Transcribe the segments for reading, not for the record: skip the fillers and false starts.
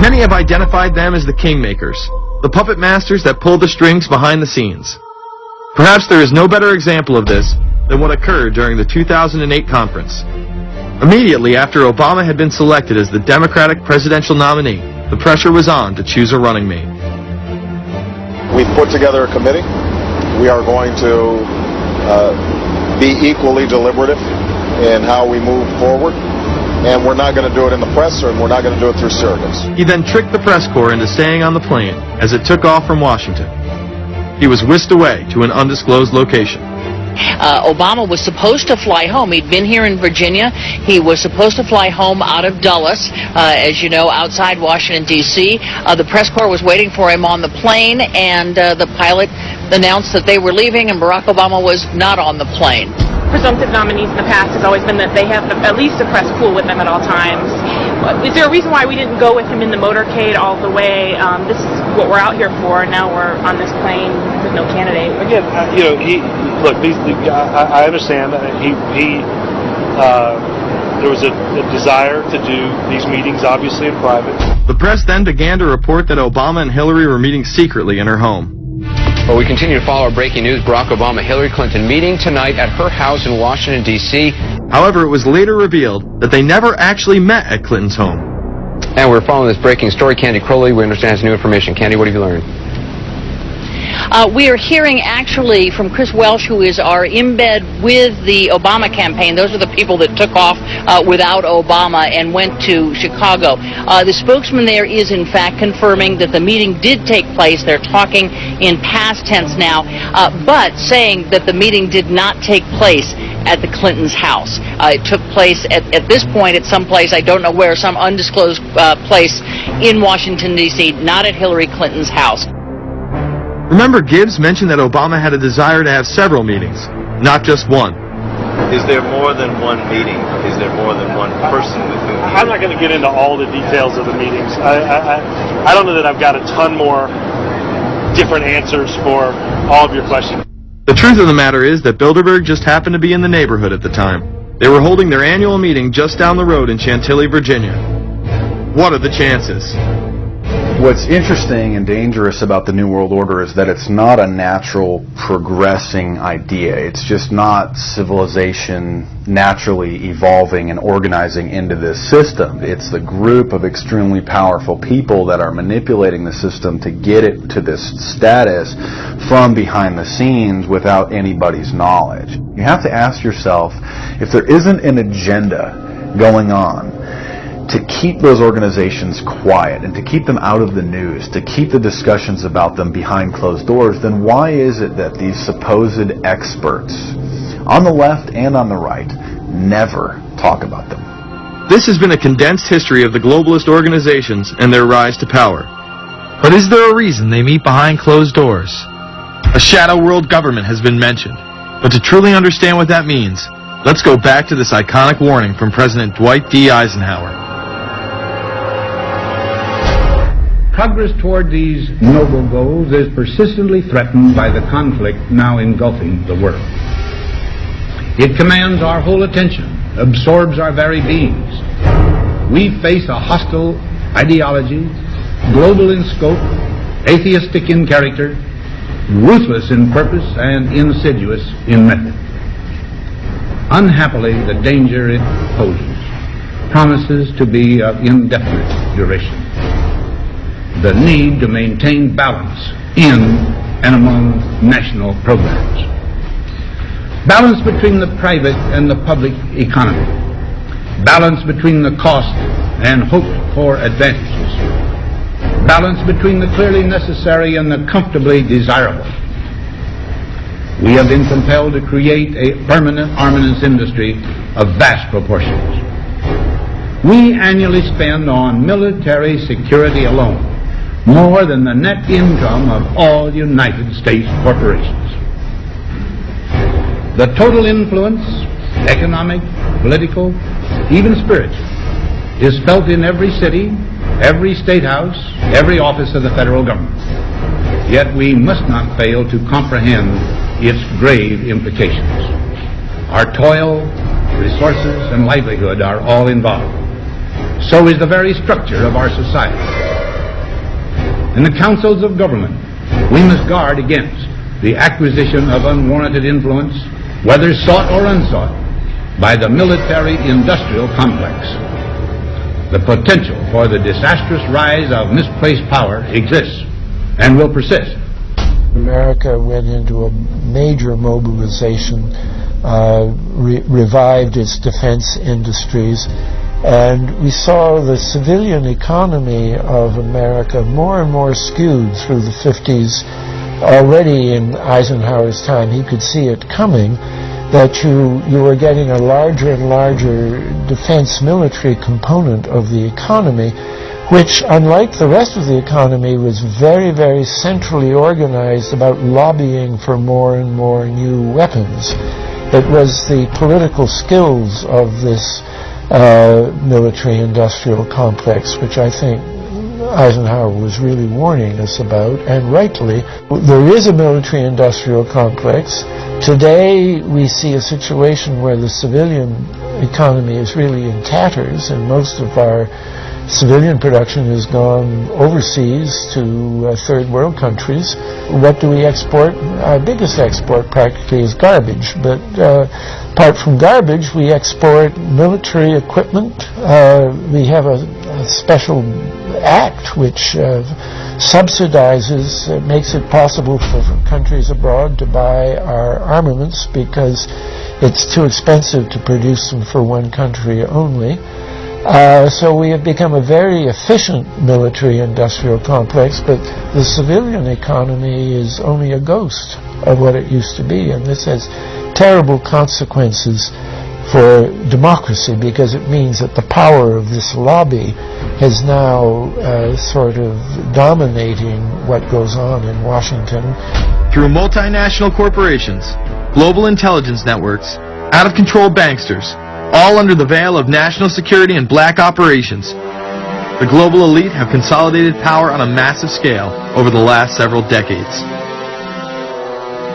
Many have identified them as the kingmakers, the puppet masters that pull the strings behind the scenes. Perhaps there is no better example of this than what occurred during the 2008 conference. Immediately after Obama had been selected as the Democratic presidential nominee, the pressure was on to choose a running mate. We've put together a committee. We are going to be equally deliberative in how we move forward. And we're not going to do it in the press, and we're not going to do it through surrogates. He then tricked the press corps into staying on the plane as it took off from Washington. He was whisked away to an undisclosed location. Obama was supposed to fly home. He'd been here in Virginia. He was supposed to fly home out of Dulles, as you know, outside Washington, D.C. The press corps was waiting for him on the plane, and the pilot announced that they were leaving, and Barack Obama was not on the plane. Presumptive nominees in the past has always been that they have at least a press pool with them at all times. Is there a reason why we didn't go with him in the motorcade all the way? This is what we're out here for, and now we're on this plane with no candidate. Again, I understand that there was a desire to do these meetings, obviously, in private. The press then began to report that Obama and Hillary were meeting secretly in her home. Well, we continue to follow our breaking news. Barack Obama, Hillary Clinton meeting tonight at her house in Washington, D.C. However, it was later revealed that they never actually met at Clinton's home. And we're following this breaking story. Candy Crowley, we understand, has new information. Candy, what have you learned? We are hearing actually from Chris Welsh, who is our embed with the Obama campaign. Those are the people that took off without Obama and went to Chicago. The spokesman there is in fact confirming that the meeting did take place. They're talking in past tense now, but saying that the meeting did not take place at the Clintons' house. It took place at this point at some place, I don't know where, some undisclosed place in Washington, D.C., not at Hillary Clinton's house. Remember, Gibbs mentioned that Obama had a desire to have several meetings, not just one. Is there more than one meeting? Is there more than one person with whom? I'm not going to get into all the details of the meetings. I don't know that I've got a ton more different answers for all of your questions. The truth of the matter is that Bilderberg just happened to be in the neighborhood at the time. They were holding their annual meeting just down the road in Chantilly, Virginia. What are the chances? What's interesting and dangerous about the New World Order is that it's not a natural progressing idea. It's just not civilization naturally evolving and organizing into this system. It's the group of extremely powerful people that are manipulating the system to get it to this status from behind the scenes without anybody's knowledge. You have to ask yourself, if there isn't an agenda going on to keep those organizations quiet and to keep them out of the news, to keep the discussions about them behind closed doors, then why is it that these supposed experts on the left and on the right never talk about them? This has been a condensed history of the globalist organizations and their rise to power. But is there a reason they meet behind closed doors? A shadow world government has been mentioned. But to truly understand what that means, let's go back to this iconic warning from President Dwight D. Eisenhower. Progress toward these noble goals is persistently threatened by the conflict now engulfing the world. It commands our whole attention, absorbs our very beings. We face a hostile ideology, global in scope, atheistic in character, ruthless in purpose, and insidious in method. Unhappily, the danger it poses promises to be of indefinite duration. The need to maintain balance in and among national programs. Balance between the private and the public economy. Balance between the cost and hoped-for advantages. Balance between the clearly necessary and the comfortably desirable. We have been compelled to create a permanent armaments industry of vast proportions. We annually spend on military security alone more than the net income of all United States corporations. The total influence, economic, political, even spiritual, is felt in every city, every state house, every office of the federal government. Yet we must not fail to comprehend its grave implications. Our toil, resources, and livelihood are all involved. So is the very structure of our society. In the councils of government, we must guard against the acquisition of unwarranted influence, whether sought or unsought, by the military-industrial complex. The potential for the disastrous rise of misplaced power exists and will persist. America went into a major mobilization, revived its defense industries, and we saw the civilian economy of America more and more skewed through the 50s. Already in Eisenhower's time, he could see it coming, that you were getting a larger and larger defense military component of the economy, which, unlike the rest of the economy, was very, very centrally organized about lobbying for more and more new weapons. It was the political skills of this military-industrial complex, which I think Eisenhower was really warning us about, and rightly. There is a military-industrial complex. Today we see a situation where the civilian economy is really in tatters, and most of our civilian production has gone overseas to third world countries. What do we export? Our biggest export practically is garbage, but apart from garbage, we export military equipment. We have a special act which subsidizes, makes it possible for countries abroad to buy our armaments because it's too expensive to produce them for one country only. So we have become a very efficient military-industrial complex, but the civilian economy is only a ghost of what it used to be, and this has terrible consequences for democracy, because it means that the power of this lobby is now sort of dominating what goes on in Washington. Through multinational corporations, global intelligence networks, out-of-control banksters, all under the veil of national security and black operations, the global elite have consolidated power on a massive scale over the last several decades.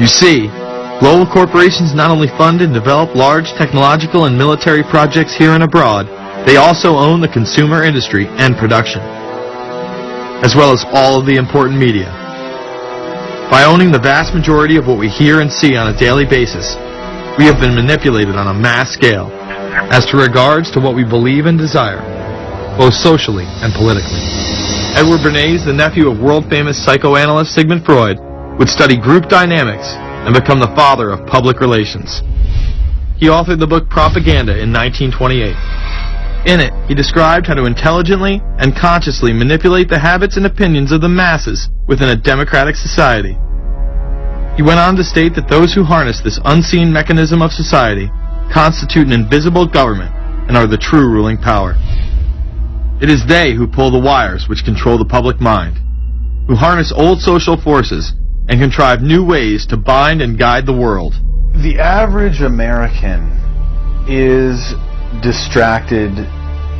You see, global corporations not only fund and develop large technological and military projects here and abroad, they also own the consumer industry and production, as well as all of the important media. By owning the vast majority of what we hear and see on a daily basis, we have been manipulated on a mass scale as to regards to what we believe and desire, both socially and politically. Edward Bernays, the nephew of world-famous psychoanalyst Sigmund Freud, would study group dynamics and become the father of public relations. He authored the book Propaganda in 1928. In it, he described how to intelligently and consciously manipulate the habits and opinions of the masses within a democratic society. He went on to state that those who harness this unseen mechanism of society constitute an invisible government and are the true ruling power. It is they who pull the wires which control the public mind, who harness old social forces and contrive new ways to bind and guide the world. The average American is distracted,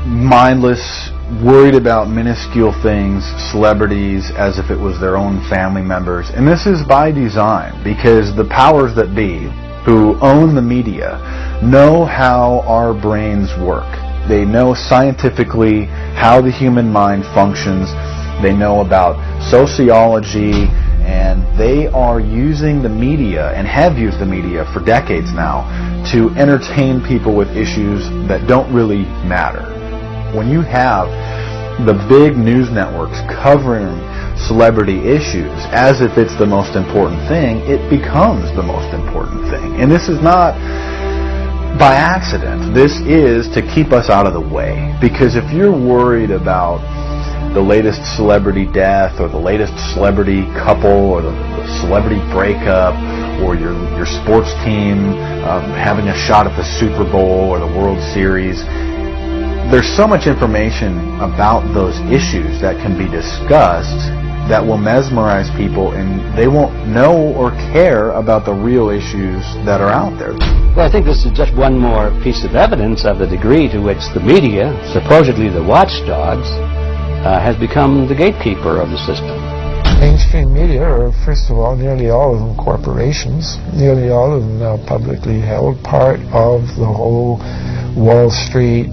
mindless, worried about minuscule things, celebrities, as if it was their own family members. And this is by design, because the powers that be, who own the media, know how our brains work. They know scientifically how the human mind functions. They know about sociology, and they are using the media, and have used the media for decades now, to entertain people with issues that don't really matter. When you have the big news networks covering celebrity issues as if it's the most important thing, it becomes the most important thing. And this is not by accident. This is to keep us out of the way. Because if you're worried about the latest celebrity death, or the latest celebrity couple, or the celebrity breakup, or your sports team having a shot at the Super Bowl or the World Series, there's so much information about those issues that can be discussed that will mesmerize people, and they won't know or care about the real issues that are out there. Well, I think this is just one more piece of evidence of the degree to which the media, supposedly the watchdogs, has become the gatekeeper of the system. Mainstream media are, first of all, nearly all of them corporations, nearly all of them now publicly held, part of the whole Wall Street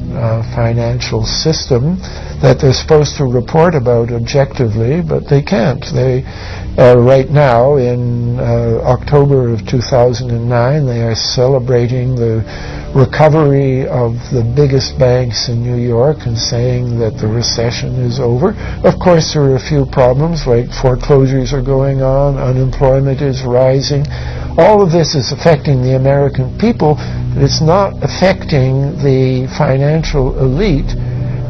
financial system that they're supposed to report about objectively, but they can't. They right now, in October of 2009, they are celebrating the recovery of the biggest banks in New York and saying that the recession is over. Of course, there are a few problems, like foreclosures are going on, unemployment is rising. All of this is affecting the American people, but it's not affecting the financial elite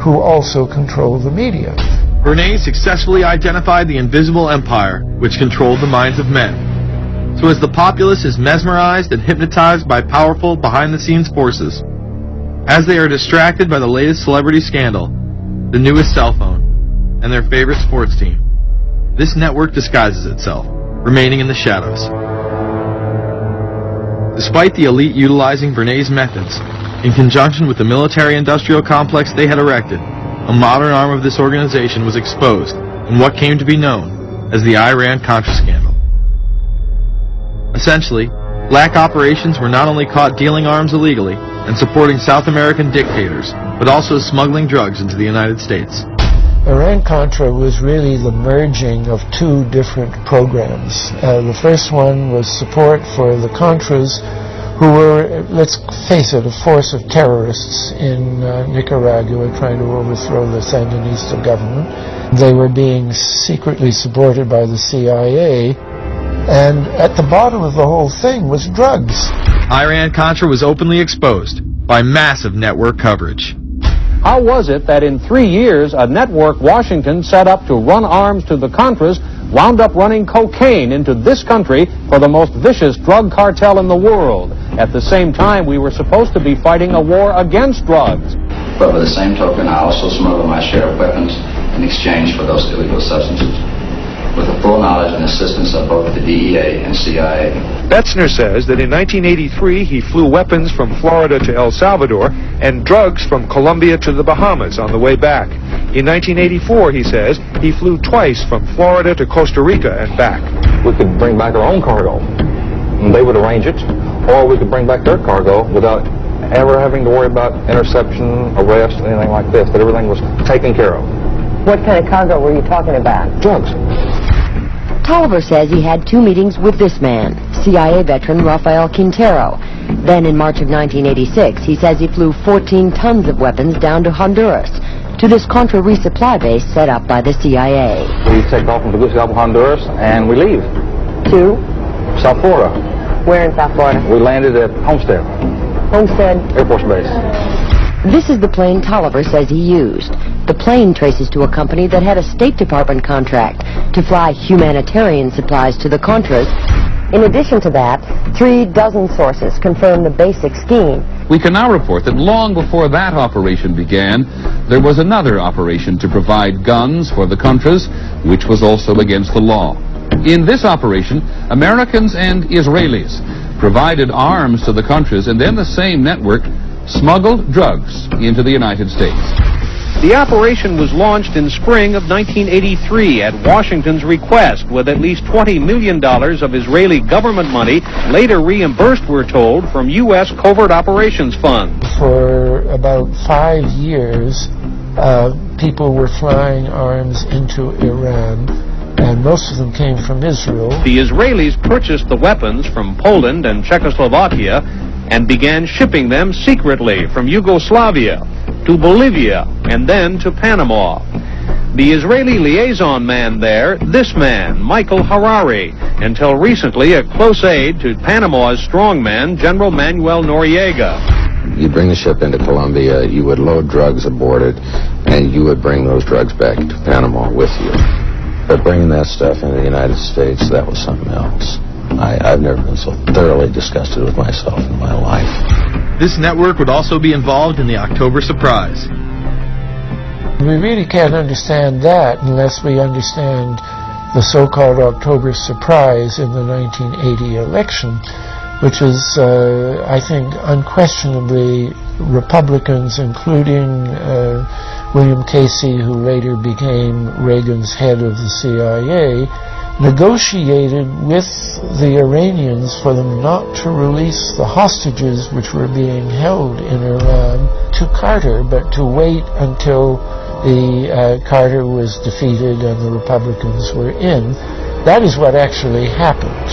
who also control the media. Bernays successfully identified the invisible empire which controlled the minds of men. So as the populace is mesmerized and hypnotized by powerful behind-the-scenes forces, as they are distracted by the latest celebrity scandal, the newest cell phone, and their favorite sports team, this network disguises itself, remaining in the shadows. Despite the elite utilizing Bernays' methods, in conjunction with the military-industrial complex they had erected, a modern arm of this organization was exposed in what came to be known as the Iran-Contra scandal. Essentially, black operations were not only caught dealing arms illegally and supporting South American dictators, but also smuggling drugs into the United States. Iran-Contra was really the merging of two different programs. The first one was support for the Contras, who were, let's face it, a force of terrorists in Nicaragua trying to overthrow the Sandinista government. They were being secretly supported by the CIA, and at the bottom of the whole thing was drugs. Iran-Contra was openly exposed by massive network coverage. How was it that in 3 years a network Washington set up to run arms to the Contras wound up running cocaine into this country for the most vicious drug cartel in the world? At the same time, we were supposed to be fighting a war against drugs. But by the same token, I also smuggle my share of weapons in exchange for those illegal substances, with the full knowledge and assistance of both the DEA and CIA. Betzner says that in 1983 he flew weapons from Florida to El Salvador and drugs from Colombia to the Bahamas on the way back. In 1984, he says, he flew twice from Florida to Costa Rica and back. We could bring back our own cargo, and they would arrange it, or we could bring back their cargo without ever having to worry about interception, arrest, anything like this, that everything was taken care of. What kind of cargo were you talking about? Drugs. Tolliver says he had 2 meetings with this man, CIA veteran Rafael Quintero. Then in March of 1986, he says he flew 14 tons of weapons down to Honduras, to this Contra resupply base set up by the CIA. We take off from Tegucigalpa, Honduras, and we leave. To? South Florida. Where in South Florida? We landed at Homestead. Homestead? Air Force Base. This is the plane Tolliver says he used. The plane traces to a company that had a State Department contract to fly humanitarian supplies to the Contras. In addition to that, 3 dozen sources confirm the basic scheme. We can now report that long before that operation began, there was another operation to provide guns for the Contras, which was also against the law. In this operation, Americans and Israelis provided arms to the Contras, and then the same network smuggled drugs into the United States. The operation was launched in spring of 1983 at Washington's request, with at least $20 million of Israeli government money later reimbursed, we're told, from U.S. Covert Operations Fund. For about 5 years, people were flying arms into Iran, and most of them came from Israel. The Israelis purchased the weapons from Poland and Czechoslovakia and began shipping them secretly from Yugoslavia to Bolivia and then to Panama. The Israeli liaison man there, this man, Michael Harari, until recently a close aide to Panama's strongman, General Manuel Noriega. You'd bring the ship into Colombia, you would load drugs aboard it, and you would bring those drugs back to Panama with you. But bringing that stuff into the United States, that was something else. I've never been so thoroughly disgusted with myself in my life. This network would also be involved in the October surprise. We really can't understand that unless we understand the so-called October surprise in the 1980 election, which is, I think, unquestionably Republicans, including William Casey, who later became Reagan's head of the CIA, negotiated with the Iranians for them not to release the hostages which were being held in Iran to Carter, but to wait until Carter was defeated and the Republicans were in. That is what actually happened.